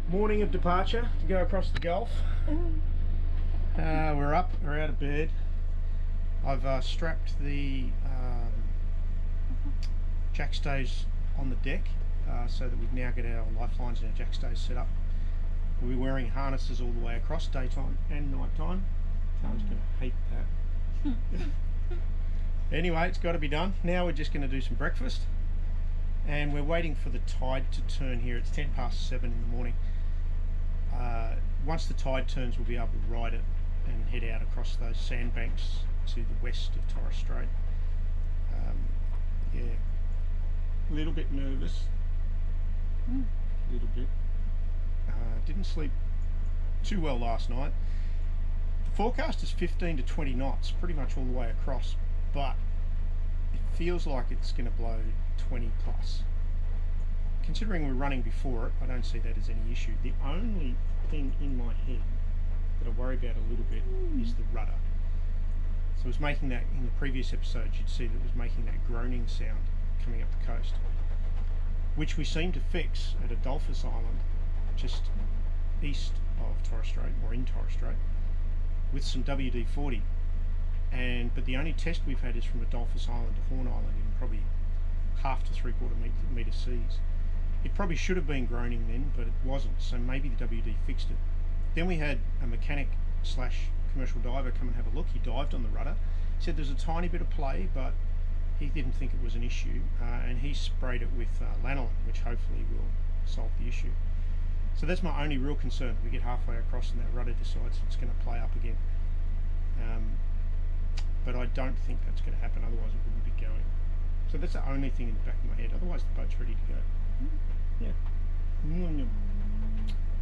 Morning of departure to go across the Gulf. We're up, we're out of bed. I've strapped the jack stays on the deck so that we can now get our lifelines and our jack stays set up. We'll be wearing harnesses all the way across, daytime and nighttime. Tom's going to hate that. Anyway, it's got to be done. Now we're just going to do some breakfast. And we're waiting for the tide to turn here. It's 7:10 in the morning. Once the tide turns, we'll be able to ride it and head out across those sandbanks to the west of Torres Strait. Yeah, a little bit nervous. A little bit. Didn't sleep too well last night. The forecast is 15 to 20 knots, pretty much all the way across, but it feels like it's going to blow 20 plus. Considering we're running before it, I don't see that as any issue. The only thing in my head that I worry about a little bit is the rudder. So it was making that, in the previous episode you'd see that it was making that groaning sound coming up the coast, which we seem to fix at Adolphus Island, just east of Torres Strait, or in Torres Strait, with some WD-40. But the only test we've had is from Adolphus Island to Horn Island in probably 1/2 to 3/4 metre seas. It probably should have been groaning then, but it wasn't, so maybe the WD fixed it. Then we had a mechanic slash commercial diver come and have a look. He dived on the rudder. He said there's a tiny bit of play, but he didn't think it was an issue, and he sprayed it with lanolin, which hopefully will solve the issue. So that's my only real concern. We get halfway across and that rudder decides it's going to play up again. But I don't think that's going to happen, otherwise it wouldn't be going. So that's the only thing in the back of my head, otherwise the boat's ready to go. Yeah.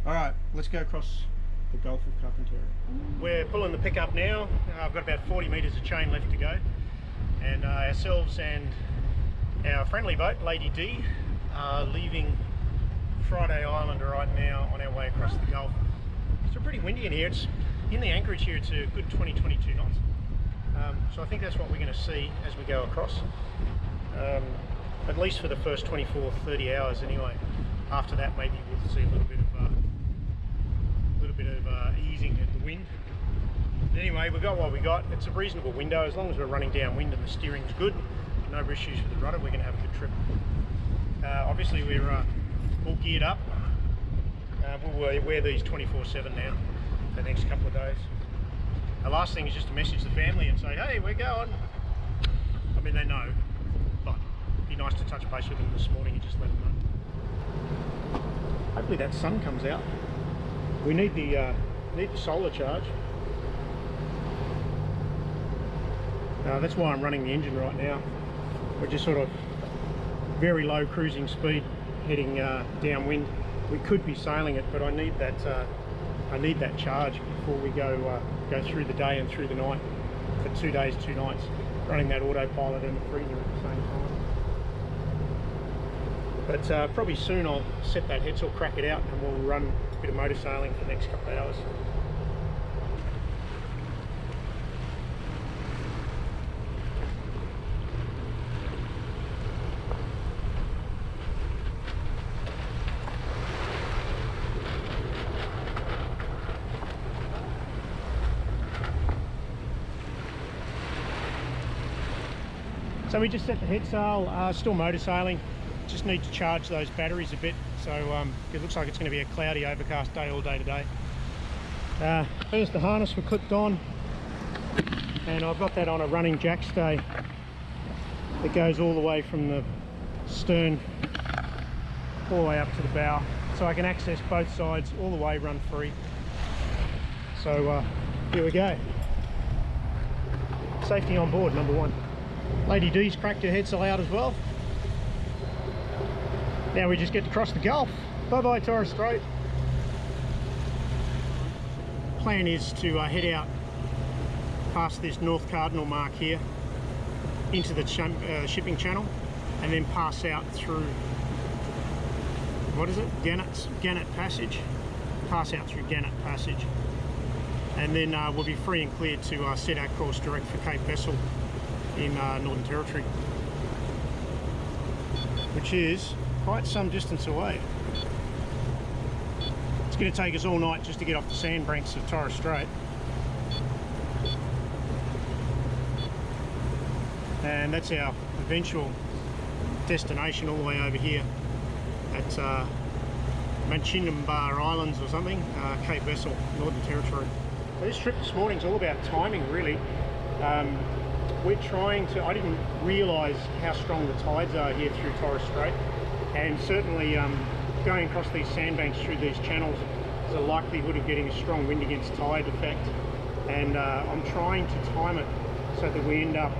Alright, let's go across the Gulf of Carpentaria. We're pulling the pickup now. I've got about 40 metres of chain left to go. And ourselves and our friendly boat, Lady D, are leaving Friday Island right now on our way across the Gulf. It's pretty windy in here. It's in the anchorage here, it's a good 20-22 knots. So I think that's what we're going to see as we go across, at least for the first 24-30 hours anyway. After that maybe we'll see a little bit of easing of the wind. But anyway, we've got what we got. It's a reasonable window as long as we're running downwind and the steering's good. No issues with the rudder, we're going to have a good trip. Obviously we're all geared up. We'll wear these 24/7 now for the next couple of days. The last thing is just to message the family and say, hey, we're going. I mean, they know, but it'd be nice to touch base with them this morning and just let them know. Hopefully that sun comes out. We need the solar charge. That's why I'm running the engine right now. We're just sort of very low cruising speed heading downwind. We could be sailing it, but I need that charge before we go through the day and through the night for 2 days, 2 nights, running that autopilot and the freezer at the same time. But probably soon I'll set that headsail, crack it out, and we'll run a bit of motor sailing for the next couple of hours. So we just set the head sail, still motor sailing, just need to charge those batteries a bit, so it looks like it's going to be a cloudy, overcast day all day today. There's the harness we clipped on, and I've got that on a running jack stay that goes all the way from the stern all the way up to the bow, so I can access both sides all the way, run free. So here we go. Safety on board, number one. Lady D's cracked her head sail out as well. Now we just get to cross the Gulf. Bye bye Torres Strait. Plan is to head out past this North Cardinal mark here into the shipping channel, and then pass out through, what is it, Gannett Passage. Pass out through Gannett Passage, and then we'll be free and clear to set our course direct for Cape Wessel in Northern Territory, which is quite some distance away. It's going to take us all night just to get off the sandbanks of Torres Strait. And that's our eventual destination all the way over here at Manchinimbar Islands or something, Cape Wessel, Northern Territory. So this trip this morning is all about timing, really. We're trying to, I didn't realise how strong the tides are here through Torres Strait, and certainly going across these sandbanks through these channels, there's a likelihood of getting a strong wind against tide effect, and I'm trying to time it so that we end up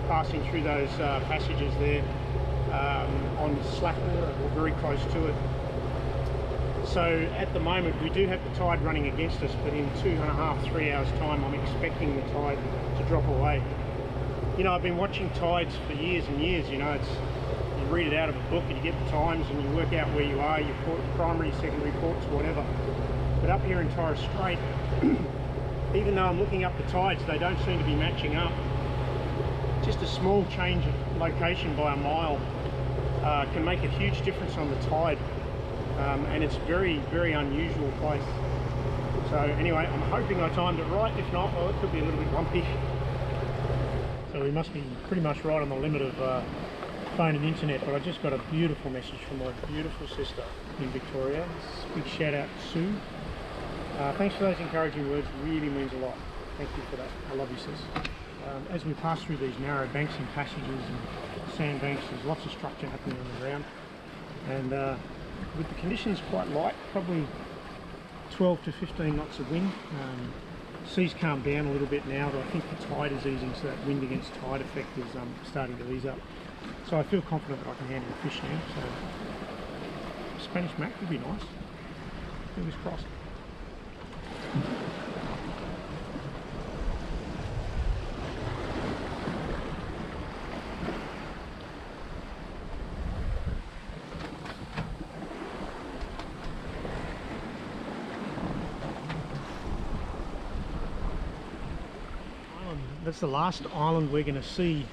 passing through those passages there on slack water or very close to it. So at the moment we do have the tide running against us, but in 2.5 to 3 hours time I'm expecting the tide to drop away. You know, I've been watching tides for years and years. You know, it's, you read it out of a book and you get the times and you work out where you are, your primary, secondary ports, whatever. But up here in Torres Strait, even though I'm looking up the tides, they don't seem to be matching up. Just a small change of location by a mile can make a huge difference on the tide, and it's very, very unusual place. So anyway, I'm hoping I timed it right. If not, well, it could be a little bit bumpy. So we must be pretty much right on the limit of phone and internet, but I just got a beautiful message from my beautiful sister in Victoria. Big shout out to Sue. Thanks for those encouraging words, really means a lot. Thank you for that. I love you, sis. As we pass through these narrow banks and passages and sandbanks, there's lots of structure happening on the ground, and with the conditions quite light, probably 12 to 15 knots of wind. Seas calmed down a little bit now, but I think the tide is easing, so that wind against tide effect is starting to ease up. So I feel confident that I can handle the fish now. So Spanish mac would be nice. Fingers crossed. That's the last island we're going to see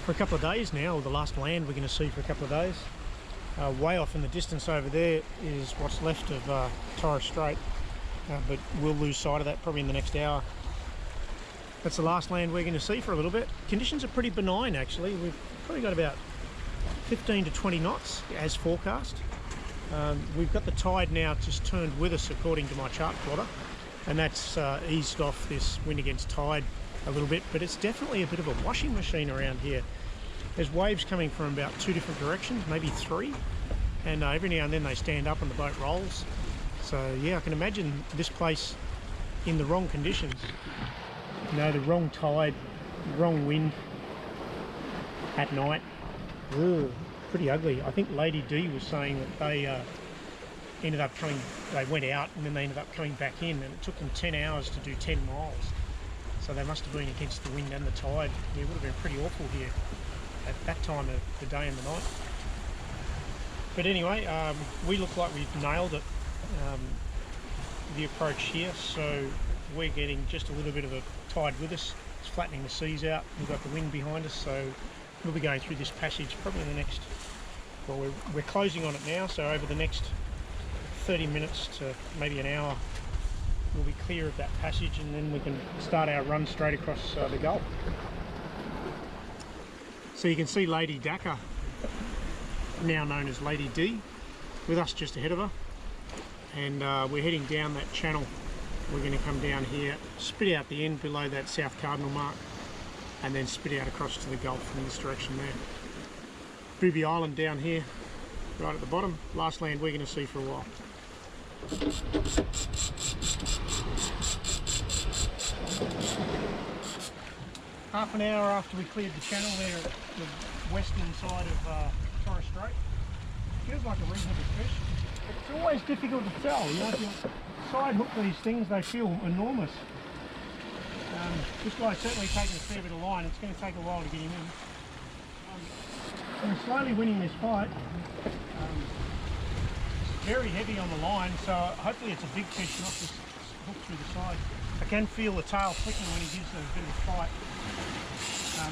for a couple of days now, or the last land we're going to see for a couple of days. Way off in the distance over there is what's left of Torres Strait, but we'll lose sight of that probably in the next hour. That's the last land we're going to see for a little bit. Conditions are pretty benign actually. We've probably got about 15 to 20 knots as forecast. We've got the tide now just turned with us according to my chart plotter, and that's eased off this wind against tide a little bit, but it's definitely a bit of a washing machine around here. There's waves coming from about 2 different directions, maybe 3, and every now and then they stand up and the boat rolls. So yeah, I can imagine this place in the wrong conditions. You know, the wrong tide, wrong wind at night. Ugh, pretty ugly. I think Lady D was saying that they ended up coming, they went out and then they ended up coming back in, and it took them 10 hours to do 10 miles. So they must have been against the wind and the tide. It would have been pretty awful here at that time of the day and the night. But anyway, we look like we've nailed it, the approach here. So we're getting just a little bit of a tide with us. It's flattening the seas out. We've got the wind behind us, so we'll be going through this passage probably in the next, well, we're closing on it now, so over the next 30 minutes to maybe an hour, we'll be clear of that passage, and then we can start our run straight across the Gulf. So you can see Lady Dakka, now known as Lady D, with us just ahead of her, and we're heading down that channel. We're going to come down here, spit out the end below that South Cardinal mark, and then spit out across to the Gulf in this direction there. Booby Island down here, right at the bottom, last land we're going to see for a while. Half an hour after we cleared the channel there at the western side of Torres Strait, feels like a reasonable fish. It's always difficult to tell, you know, if you side hook these things, they feel enormous. This guy's certainly taking a fair bit of line. It's going to take a while to get him in. I'm slowly winning this fight. Very heavy on the line, so hopefully it's a big fish, not just hooked through the side. I can feel the tail flicking when he gives it a bit of a fight,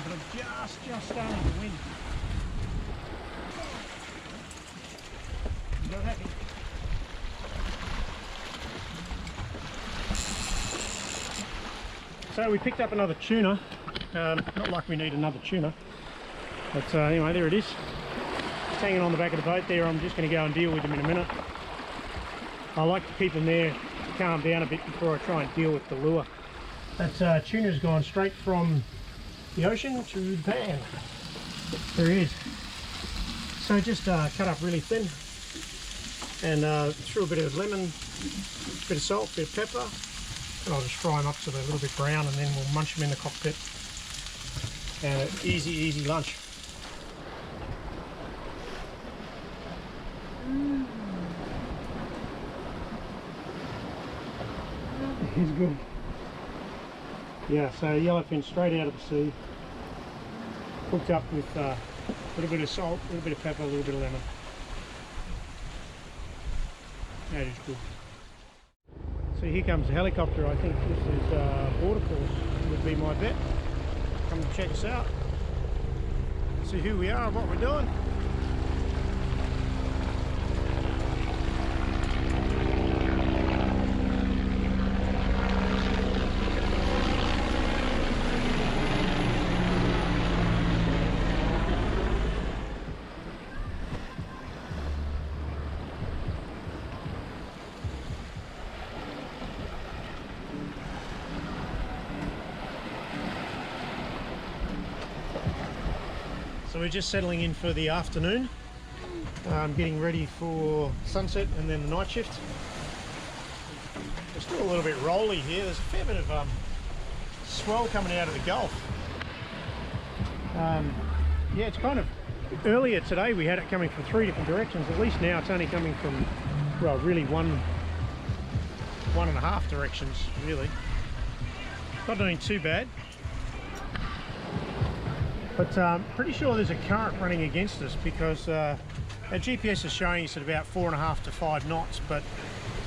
but I'm just starting to win. Go happy. So we picked up another tuna. Not like we need another tuna, but anyway, there it is. It's hanging on the back of the boat there. I'm just going to go and deal with them in a minute. I like to keep them there to calm down a bit before I try and deal with the lure. That tuna's gone straight from the ocean to the pan. There he is. So just cut up really thin, and threw a bit of lemon, a bit of salt, a bit of pepper, and I'll just fry them up so they're a little bit brown, and then we'll munch them in the cockpit. And an easy lunch. He's good. Yeah, so yellowfin straight out of the sea, cooked up with a little bit of salt, a little bit of pepper, a little bit of lemon. That is good. So here comes the helicopter. I think this is Waterfall would be my bet. Come to check us out, see who we are and what we're doing. So we're just settling in for the afternoon. I'm getting ready for sunset and then the night shift. It's still a little bit rolly here. There's a fair bit of swell coming out of the Gulf. Yeah, it's kind of earlier today we had it coming from 3 different directions. At least now it's only coming from, well, really one and a half directions, really. Not doing too bad. But pretty sure there's a current running against us, because our GPS is showing us at about 4.5 to 5 knots, but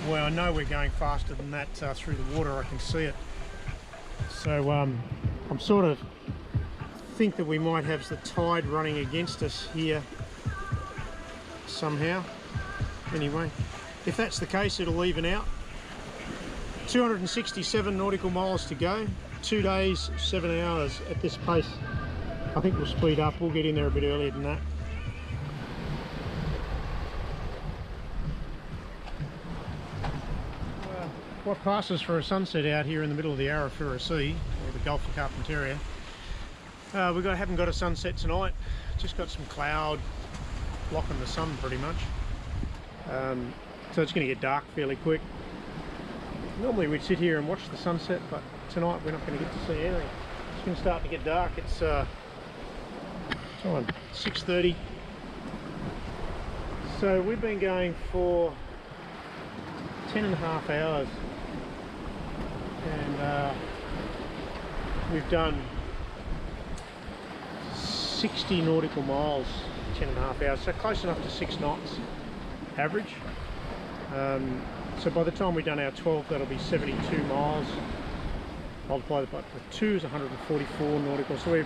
well, I know we're going faster than that through the water. I can see it. So I'm sort of think that we might have the tide running against us here somehow. Anyway, if that's the case, it'll even out. 267 nautical miles to go, 2 days, 7 hours at this pace. I think we'll speed up. We'll get in there a bit earlier than that. What passes for a sunset out here in the middle of the Arafura Sea, or the Gulf of Carpentaria. Haven't got a sunset tonight. Just got some cloud blocking the sun pretty much. So it's going to get dark fairly quick. Normally we'd sit here and watch the sunset, but tonight we're not going to get to see anything. It's going to start to get dark. It's time 6:30. So we've been going for 10.5 hours, and we've done 60 nautical miles, 10.5 hours, so close enough to 6 knots average. So by the time we've done our 12, that'll be 72 miles. Multiply that by 2 is 144 nautical. So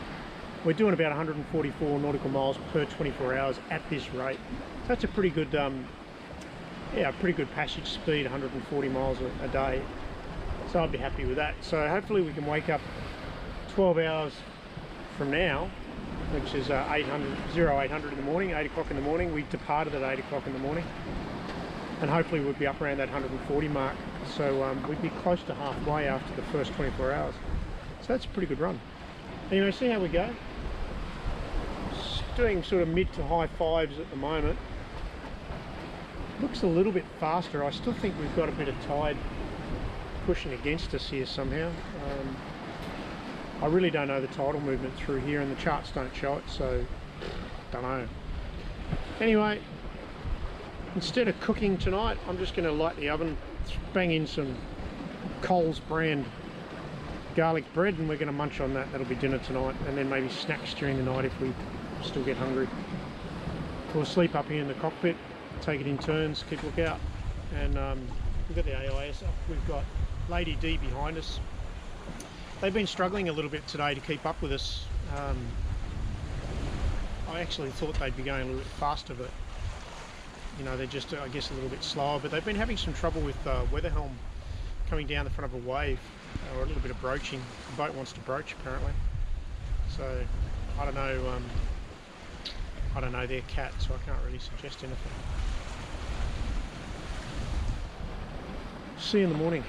we're doing about 144 nautical miles per 24 hours at this rate. So that's a pretty good, yeah, pretty good passage speed, 140 miles a day. So I'd be happy with that. So hopefully we can wake up 12 hours from now, which is 0800 in the morning, 8 o'clock in the morning. We departed at 8 o'clock in the morning, and hopefully we'd be up around that 140 mark. So we'd be close to halfway after the first 24 hours. So that's a pretty good run. Anyway, see how we go. Doing sort of mid to high 5s at the moment. Looks a little bit faster. I still think we've got a bit of tide pushing against us here somehow. I really don't know the tidal movement through here, and the charts don't show it, so don't know. Anyway, instead of cooking tonight, I'm just going to light the oven, bang in some Coles brand garlic bread, and we're going to munch on that. That'll be dinner tonight, and then maybe snacks during the night if we still get hungry. We'll sleep up here in the cockpit, take it in turns, keep a lookout, and we've got the AIS up. We've got Lady D behind us. They've been struggling a little bit today to keep up with us. I actually thought they'd be going a little bit faster, but you know, they're just, I guess, a little bit slower. But they've been having some trouble with weather helm coming down the front of a wave, or a little bit of broaching. The boat wants to broach apparently. So I don't know. I don't know their cat, so I can't really suggest anything. See you in the morning.